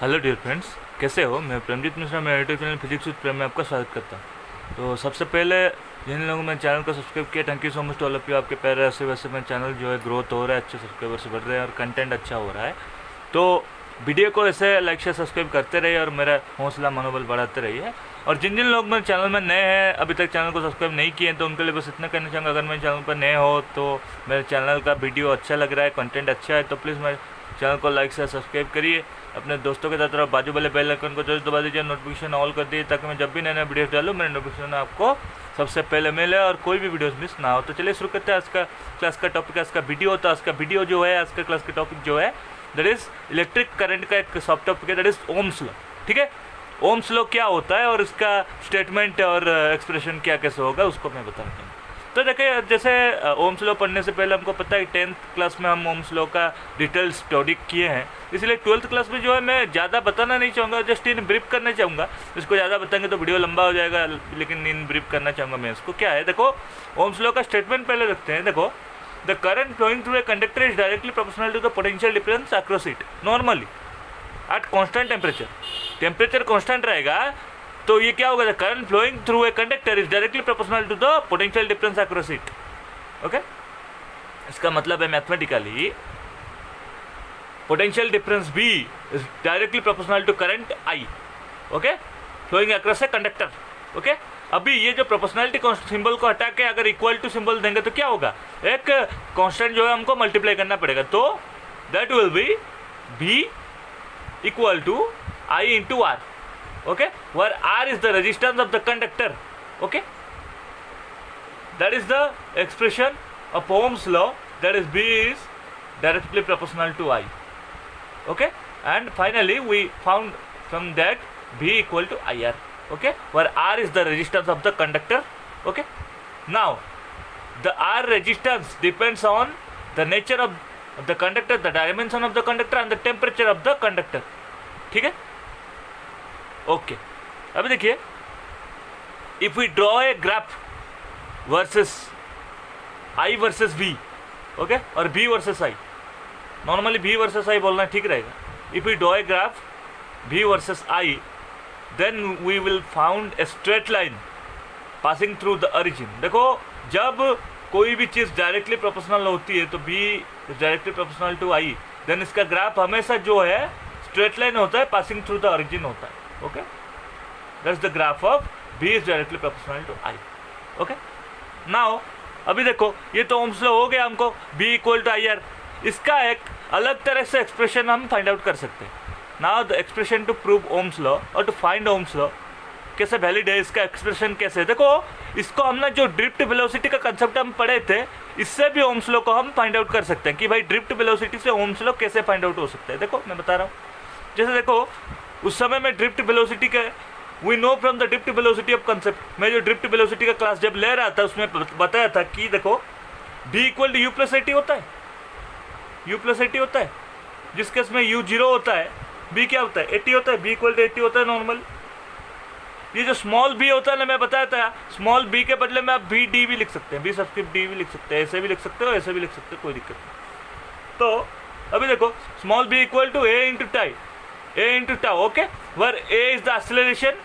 Hello dear friends, कैसे हो। मैं प्रमजीत मिश्रा, मेरा यूट्यूब चैनल फिजिक्स विद प्रेम में आपका स्वागत करता हूँ। तो सबसे पहले जिन लोगों ने मेरे चैनल को सब्सक्राइब किया, thank you so much to all of you. आपके पैर ऐसे वैसे मेरा चैनल जो है ग्रोथ हो रहा है, अच्छे सब्सक्राइबर्स बढ़ रहे हैं और कंटेंट अच्छा हो रहा है। तो वीडियो को ऐसे लाइक शेयर सब्सक्राइब करते रहिए और मेरा हौसला मनोबल बढ़ाते रहिए। और जिन जिन लोग मेरे चैनल में नए हैं, अभी तक चैनल को सब्सक्राइब नहीं किए, तो उनके लिए बस इतना कहना चाहूँगा, अगर मेरे चैनल पर नए हो तो मेरे चैनल का वीडियो अच्छा लग रहा है, कंटेंट अच्छा है, तो प्लीज़ मेरे चैनल को लाइक से सब्सक्राइब करिए। अपने दोस्तों के साथ बाजू वाले बेल आइकन को जरूर दबा दीजिए, नोटिफिकेशन ऑल कर दीजिए, ताकि मैं जब भी नए नए वीडियोस डालूँ मेरे नोटिफिकेशन आपको सबसे पहले मिले और कोई भी वीडियोस मिस ना हो। तो चलिए शुरू करते हैं आज का क्लास का टॉपिक, आज का वीडियो। तो आज का वीडियो जो है, आज का क्लास का टॉपिक जो है दैट इज़ इलेक्ट्रिक करंट का एक सब टॉपिक है, दैट इज़ ओम्स लॉ। ठीक है, ओम्स लॉ क्या होता है और इसका स्टेटमेंट और एक्सप्रेशन क्या कैसे होगा उसको मैं बताता हूँ। तो देखिए, जैसे ओम्स लॉ पढ़ने से पहले हमको पता है कि 10th क्लास में हम ओम्स लॉ का डिटेल स्टडी किए हैं, इसलिए 12th क्लास में जो है मैं ज़्यादा बताना नहीं चाहूँगा, जस्ट इन ब्रीफ करना चाहूँगा। इसको ज़्यादा बताएंगे तो वीडियो लंबा हो जाएगा, लेकिन इन ब्रीफ करना चाहूँगा मैं इसको। क्या है, देखो ओम्स लॉ का स्टेटमेंट पहले रखते हैं। देखो, the current flowing through a conductor is directly proportional to the potential difference across it normally at constant temperature. Temperature constant रहेगा तो ये क्या होगा, the current flowing through a conductor is directly proportional to the potential difference across it. Okay, इसका मतलब है mathematically potential difference B is directly proportional to current I। Okay, flowing across a conductor. Okay, अभी ये जो proportionality symbol को हटा के अगर इक्वल टू सिंबल देंगे तो क्या होगा, एक कांस्टेंट जो है हमको मल्टीप्लाई करना पड़ेगा, तो that will be B equal to I into R। okay, where R is the resistance of the conductor। okay, that is the expression of Ohm's law, that is B is directly proportional to I। okay, and finally we found from that B equal to IR। okay, where R is the resistance of the conductor। okay, now the R resistance depends on the nature of the conductor, the dimension of the conductor and the temperature of the conductor। ठीक है, okay अभी देखिए, if we draw a graph versus I versus B, okay, और B versus I, normally B versus I बोलना ठीक रहेगा। If we draw a graph B versus I, then we will found a straight line passing through the origin. देखो, जब कोई भी चीज़ directly proportional होती है तो B is directly proportional to I, then इसका ग्राफ हमेशा जो है स्ट्रेट लाइन होता है, पासिंग थ्रू द ओरिजिन होता है। Okay, that's the graph of B is directly proportional to I। Okay, now अभी देखो, ये तो ओम्स लॉ हो गया हमको, B इक्वल टू IR। इसका एक अलग तरह से एक्सप्रेशन हम फाइंड आउट कर सकते हैं। Now the expression to prove Ohm's law और टू फाइंड ओम्स लॉ कैसे वैलिड है, इसका एक्सप्रेशन कैसे है। देखो, इसको हमने जो ड्रिफ्ट वेलोसिटी का कंसेप्ट हम पढ़े थे, इससे भी ओम्स लॉ को हम फाइंड आउट कर सकते हैं कि भाई ड्रिफ्ट वेलोसिटी से ओम्स लॉ कैसे फाइंड आउट हो सकता है। देखो मैं बता रहा हूँ, जैसे देखो उस समय में ड्रिफ्ट वेलोसिटी का we know from the drift velocity of concept. मैं जो ड्रिफ्ट वेलोसिटी का क्लास जब ले रहा था उसमें बताया था कि देखो B equal to U plus at होता है, U प्लस एटी होता है, जिस केस में U 0 होता है, B क्या होता है, 80 होता है, B इक्वल टू 80 होता है नॉर्मल। ये जो स्मॉल b होता है ना, मैं बताया था, स्मॉल b के बदले में आप बी डी भी लिख सकते हैं, बी सब्सक्रिप्ट डी भी लिख सकते हैं, ऐसे भी लिख सकते हो, ऐसे भी लिख सकते हो, कोई दिक्कत नहीं। तो अभी देखो, small b equal to a into tau, a into tau। okay, where a is the acceleration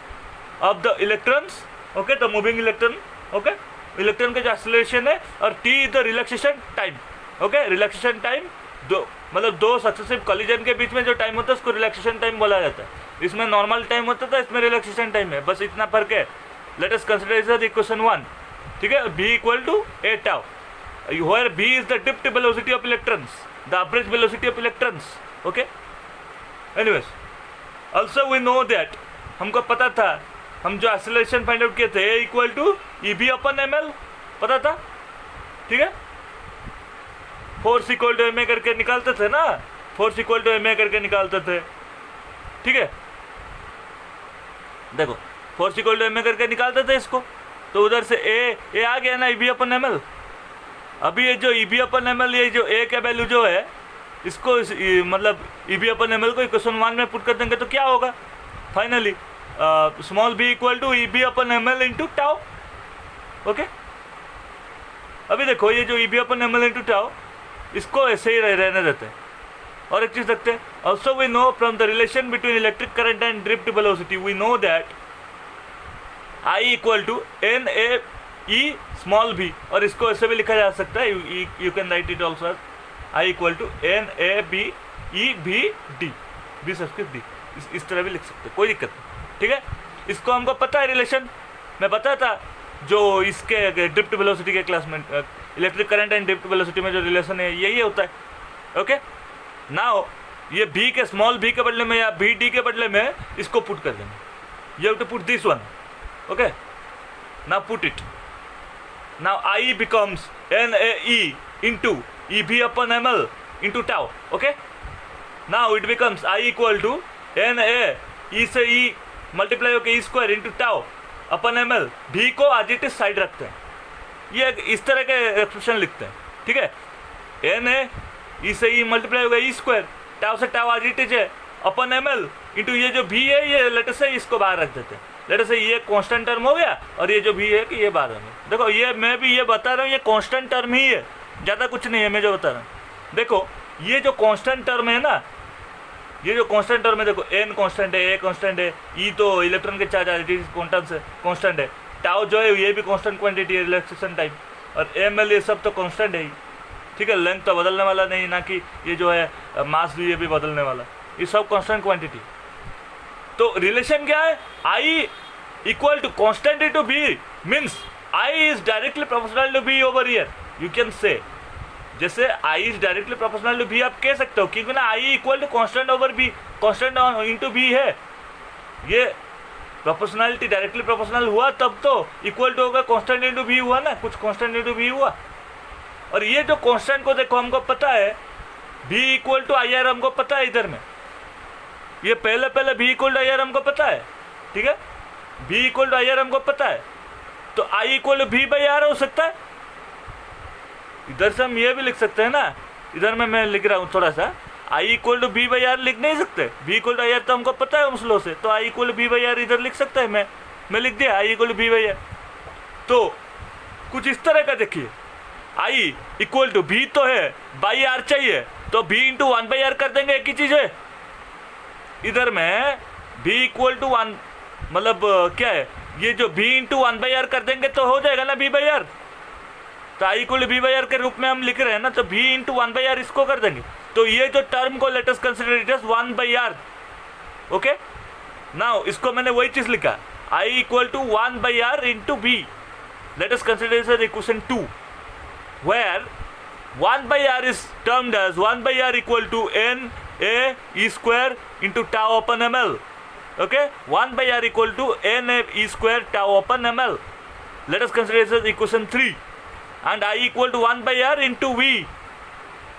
of the electrons, okay, the moving electron, okay, electron का जो acceleration है, और t is the relaxation time। okay, relaxation time दो मतलब दो successive collision के बीच में जो टाइम होता है उसको रिलैक्सेशन टाइम बोला जाता है। इसमें नॉर्मल टाइम होता था, इसमें रिलैक्सेशन टाइम है, बस इतना फर्क है। Let us consider the equation 1। ठीक है, b equal to a tau, where b is the drift velocity of electrons, the average velocity of electrons। okay, anyways, also we know that, हमको पता था, हम जो एक्सेलरेशन फाइंड आउट किए थे A equal to EB upon ml पता था। ठीक है, फोर्स इक्वल टू ma करके निकालते थे ना, फोर्स इक्वल टू ma करके निकालते थे। ठीक है, देखो फोर्स इक्वल टू ma करके निकालते थे इसको, तो उधर से A आ गया ना, EB अपन ml। अभी ये जो EB अपन ml, ये जो A का वैल्यू जो है, इसको मतलब EB अपन ml को इक्वेशन 1 में पुट कर देंगे तो क्या होगा, finally small b equal to EB upon ml into tau. Okay, अभी देखो, ये जो EB upon ml into tau, इसको ऐसे ही रहने देते हैं। और एक चीज़ देखते हैं, Also we know from the relation between electric current and drift velocity, we know that I equal to n a e small v, और इसको ऐसे भी लिखा जा सकता है, you can write it also as I equal to n a b e v d, b subscript d, इस तरह भी लिख सकते हैं, कोई दिक्कत नहीं, ठीक है। इसको हमको पता है रिलेशन, मैं बताया था जो इसके ड्रिफ्ट वेलोसिटी के क्लास में, electric current and drift velocity में जो रिलेशन है यही होता है, ओके। नाउ ये b के स्मॉल v के बदले में या b d के बदले में इसको पुट कर देंगे, you have to put this one, okay. Now put it, now I becomes NAE into EV upon ml into tau, okay। Now it becomes I equal to NA E से E multiply होकर E square into tau अपन ml, v को आज it is side रखते हैं, ये इस तरह के एक्सप्रेशन लिखते हैं, ठीक है। NA E से E मल्टीप्लाई होगा E स्क्वायर, टाउ से टाउ आज इट इज है अपन ml इंटू ये जो v है, ये लेटर से इसको बाहर रख देते हैं, लेटर से ये कांस्टेंट टर्म हो गया और ये जो v है कि ये बाहर है। देखो ये मैं भी ये बता रहा हूँ, ये कांस्टेंट टर्म ही है, ज़्यादा कुछ नहीं है मैं जो बता रहा हूँ। देखो ये जो कांस्टेंट टर्म है ना, ये जो कांस्टेंट टर्म है, देखो n कांस्टेंट है, a कांस्टेंट है, e तो इलेक्ट्रॉन के चार्ज कांस्टेंट है, टाउ जो है ये भी कांस्टेंट क्वांटिटी है रिलैक्सेशन टाइम, और ml ये सब तो कांस्टेंट है ही, ठीक है। लेंथ तो बदलने वाला नहीं, ना कि ये जो है मास भी ये भी बदलने वाला, ये सब कांस्टेंट क्वांटिटी। तो रिलेशन क्या है, I equal to constant into v means I is directly proportional to v over here, you can say, जैसे I is directly proportional to v आप कह सकते हो, क्योंकि ना I equal to constant over v, constant into v है, ये proportionality directly proportional हुआ तब तो इक्वल टू होगा कांस्टेंट इनटू v हुआ ना, कुछ कांस्टेंट इनटू v हुआ। और ये जो कांस्टेंट को देखो हमको पता है v equal to I R, हमको पता है इधर में, ये पहले v equal to I R हमको पता है, ठीक है। v equal to I R हमको पता है, तो I equal to v by R हो सकता है। इधर से हम ये भी लिख सकते हैं ना, इधर में मैं लिख रहा हूँ थोड़ा सा, I equal to v by R लिख नहीं सकते, v equal to I R तो हमको पता है ओम्स लॉ से, तो I equal to v by R इधर लिख सकता है, मैं लिख दिया I equal to v by R. तो कुछ इस तरह का देखिए, I इक्वल टू v तो है, बाई आर चाहिए, तो v into one by R कर देंगे, एक ही चीज़ है। इधर में v इक्वल टू वन मतलब क्या है, ये जो v into one by R कर देंगे तो हो जाएगा ना v बाई आर, तो I equal to v by R के रूप में हम लिख रहे हैं ना, तो v into one by R इसको कर देंगे, तो ये जो टर्म को let us consider it as one by R, okay. Now इसको मैंने वही चीज़ लिखा, I equal to one by R into v, let us consider it as equation 2 where 1 by r is termed as 1 by r equal to n a e square into tau upon ml, okay, 1 by r equal to n a e square tau upon ml, let us consider this as equation 3, and I equal to 1 by r into v,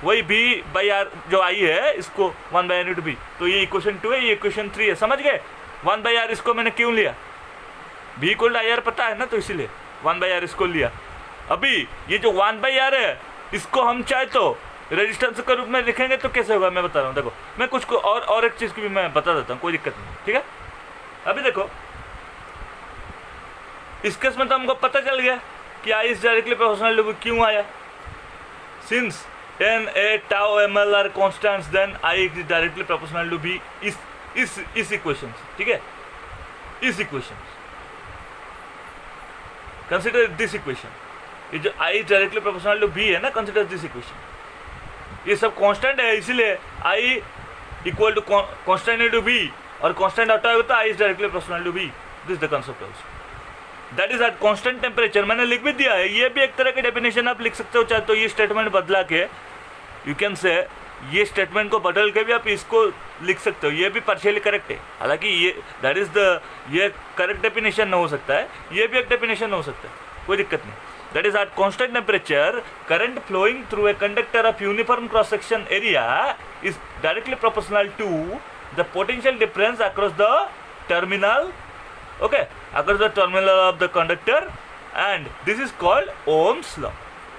वही v by r जो I है इसको 1 by r into v, तो ये equation 2 है, ये equation 3 है, समझ गए। 1 by r इसको मैंने क्यों लिया, v equal to ir पता है ना, तो इसीलिए 1 by r इसको लिया। अभी ये जो 1 by r है इसको हम चाहे तो रेजिस्टेंस के रूप में लिखेंगे तो कैसे होगा मैं बता रहा हूँ। देखो मैं कुछ को और एक चीज़ की भी मैं बता देता हूँ, कोई दिक्कत नहीं, ठीक है। अभी देखो इस केस में तो हमको पता चल गया कि I is directly proportional to क्यों आया, since n a tau ml are constants then I is directly proportional to b, इस इक्वेशन, ठीक है, इस इक्वेशन कंसिडर दिस इक्वेशन, ये जो I is directly proportional to b है ना, कंसिडर दिस इक्वेशन, ये सब कांस्टेंट है, इसीलिए I equal to constant into b, और कांस्टेंट हटा होता है I is directly proportional to b, this the concept also, that is at constant temperature. मैंने लिख भी दिया है, ये भी एक तरह की डेफिनेशन आप लिख सकते हो, चाहे तो ये स्टेटमेंट बदला के, यू कैन से ये स्टेटमेंट को बदल के भी आप इसको लिख सकते हो, ये भी पार्शियली करेक्ट है। हालांकि ये दैट इज द ये करेक्ट डेफिनेशन हो सकता है, ये भी एक डेफिनेशन हो सकता है, कोई दिक्कत नहीं। That is at constant temperature, current flowing through a conductor of uniform cross-section area is directly proportional to the potential difference across the terminal, okay, across the terminal of the conductor, and this is called Ohm's law,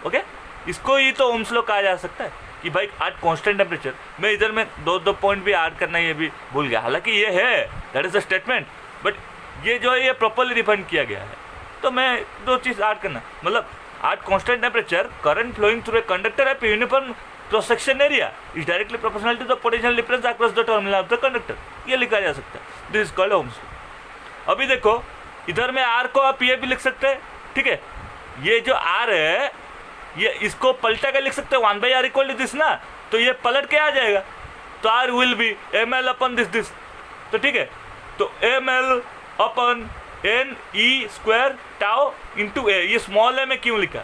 okay। इसको ही तो Ohm's law कहा जा सकता है कि भाई at constant temperature, मैं इधर में दो पॉइंट भी ऐड करना ये भी भूल गया, हालांकि ये है that is a statement, but ये जो है ये प्रॉपरली डिफाइन किया गया है, तो मैं दो चीज़ ऐड करना, मतलब at constant temperature current flowing through a conductor at uniform cross section area is directly proportional to the potential difference across the terminal of the conductor, ये लिखा जा सकता है। This is called Ohm's law. अभी देखो इधर में are को आप ये भी लिख सकते हैं, ठीक है, ये जो आर है ये इसको पलटा के लिख सकते हैं 1/r इक्वल टू दिस ना, तो ये पलट के आ जाएगा, तो R will be ml upon this, तो ठीक है, तो ml upon N E square tau into a. ये स्मॉल ए में क्यों लिखा,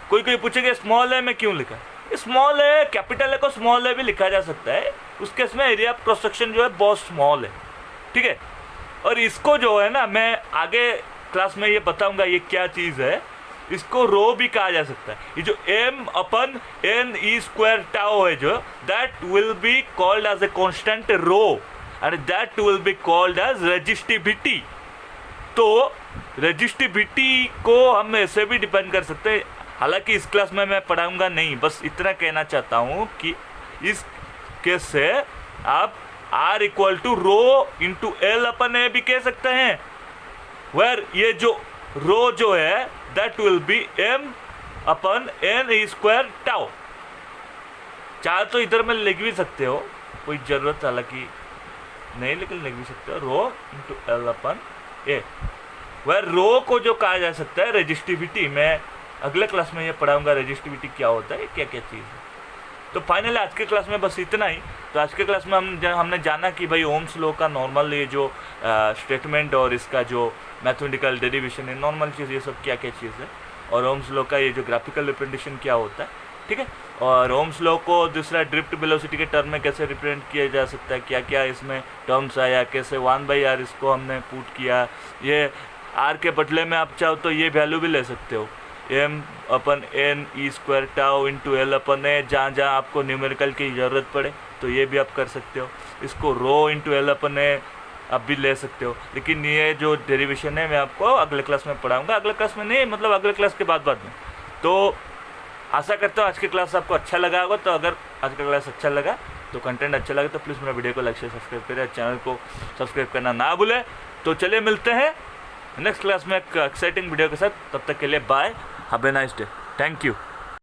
कोई पूछेगा स्मॉल ए में क्यों लिखा, स्मॉल ए कैपिटल ए को स्मॉल ए भी लिखा जा सकता है, उस केस में एरिया ऑफ क्रॉस सेक्शन जो है बहुत स्मॉल है, ठीक है। और इसको जो है ना मैं आगे क्लास में ये बताऊंगा ये क्या चीज़ है, इसको रो भी कहा जा सकता है। ये जो m upon N E square tau है जो, that will be called as a constant rho and that will be called as resistivity. तो रेजिस्टिविटी को हम ऐसे भी डिपेंड कर सकते हैं, हालांकि इस क्लास में मैं पढ़ाऊंगा नहीं, बस इतना कहना चाहता हूँ कि इस केस से आप R equal to rho into l upon a भी कह सकते हैं, वेर ये जो रो जो है that will be m upon N E square tau. चाहे तो इधर में लिख भी सकते हो, कोई ज़रूरत हालांकि नहीं, लेकिन लिख भी सकते हो rho into l upon a, where rho को जो कहा जा सकता है रेजिस्टिविटी। मैं अगले क्लास में ये पढ़ाऊंगा रेजिस्टिविटी क्या होता है, क्या क्या चीज़ है। तो फाइनली आज के क्लास में बस इतना ही। तो आज के क्लास में हमने जाना कि भाई ओम्स लॉ का नॉर्मल ये जो स्टेटमेंट और इसका जो मैथमेटिकल डेरिवेशन है, नॉर्मल चीज़ ये सब क्या क्या चीज़ है, और ओम्स लॉ का ये जो ग्राफिकल रिप्रेजेंटेशन क्या होता है, ठीक है। और ओम्स लॉ को दूसरा ड्रिफ्ट वेलोसिटी के टर्म में कैसे रिप्रेजेंट किया जा सकता है, क्या क्या इसमें टर्म्स आया, कैसे 1/r इसको हमने पुट किया। ये r के बदले में आप चाहो तो ये वैल्यू भी ले सकते हो, m upon N E square tau into l upon a, जहाँ जहाँ आपको न्यूमेरिकल की ज़रूरत पड़े तो ये भी आप कर सकते हो। इसको रो इंटू एल अपन ए आप भी ले सकते हो, लेकिन ये जो डेरिवेशन है मैं आपको अगले क्लास में पढ़ाऊंगा, अगले क्लास में नहीं मतलब अगले क्लास के बाद में। तो आशा करता हूँ आज की क्लास आपको अच्छा लगा होगा। तो अगर आज का क्लास अच्छा लगा, तो कंटेंट अच्छा लगा तो प्लीज़ मेरा वीडियो को लाइक शेयर सब्सक्राइब करें, चैनल को सब्सक्राइब करना ना भूलें। तो चलिए मिलते हैं नेक्स्ट क्लास में एक एक्साइटिंग वीडियो के साथ, तब तक के लिए bye, have a nice day, thank you.